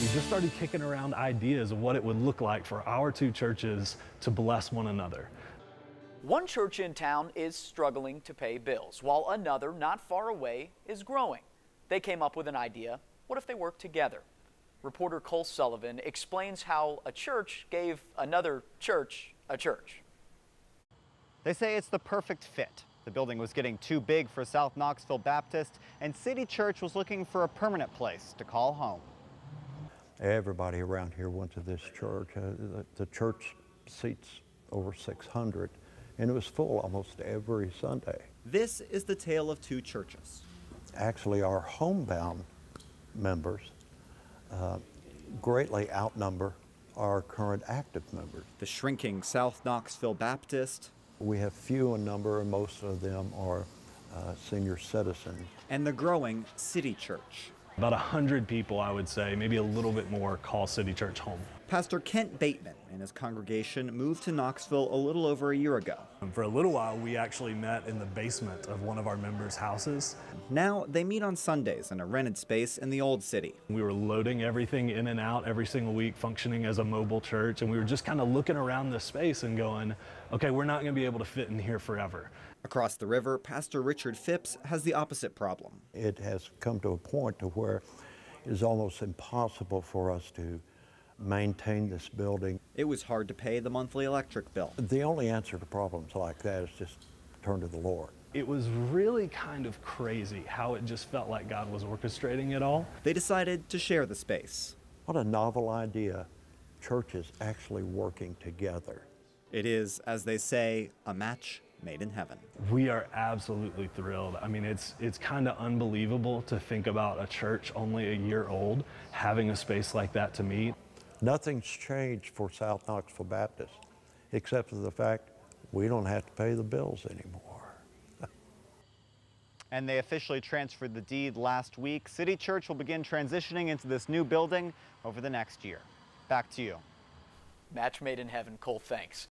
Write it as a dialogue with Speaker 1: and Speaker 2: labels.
Speaker 1: We just started kicking around ideas of what it would look like for our two churches to bless one another.
Speaker 2: One church in town is struggling to pay bills, while another not far away is growing. They came up with an idea. What if they worked together? Reporter Cole Sullivan explains how a church gave another church a church.
Speaker 3: They say it's the perfect fit. The building was getting too big for South Knoxville Baptist, and City Church was looking for a permanent place to call home.
Speaker 4: Everybody around here went to this church. The church seats over 600, and it was full almost every Sunday.
Speaker 3: This is the tale of two churches.
Speaker 4: Actually, our homebound members greatly outnumber our current active members.
Speaker 3: The shrinking South Knoxville Baptist.
Speaker 4: We have few in number, and most of them are senior citizens.
Speaker 3: And the growing City Church.
Speaker 1: About 100 people, I would say, maybe a little bit more, call City Church home.
Speaker 3: Pastor Kent Bateman and his congregation moved to Knoxville a little over a year ago.
Speaker 1: And for a little while, we actually met in the basement of one of our members' houses.
Speaker 3: Now they meet on Sundays in a rented space in the old city.
Speaker 1: We were loading everything in and out every single week, functioning as a mobile church, and we were just kind of looking around this space and going, okay, we're not going to be able to fit in here forever.
Speaker 3: Across the river, Pastor Richard Phipps has the opposite problem.
Speaker 4: It has come to a point to where it is almost impossible for us to maintain this building.
Speaker 3: It was hard to pay the monthly electric bill.
Speaker 4: The only answer to problems like that is just turn to the Lord.
Speaker 1: It was really kind of crazy how it just felt like God was orchestrating it all.
Speaker 3: They decided to share the space.
Speaker 4: What a novel idea, churches actually working together.
Speaker 3: It is, as they say, a match made in heaven.
Speaker 1: We are absolutely thrilled. I mean, it's kind of unbelievable to think about a church only a year old having a space like that to meet.
Speaker 4: Nothing's changed for South Knoxville Baptist, except for the fact we don't have to pay the bills anymore.
Speaker 3: And they officially transferred the deed last week. City Church will begin transitioning into this new building over the next year. Back to you.
Speaker 2: Match made in heaven. Cole, thanks.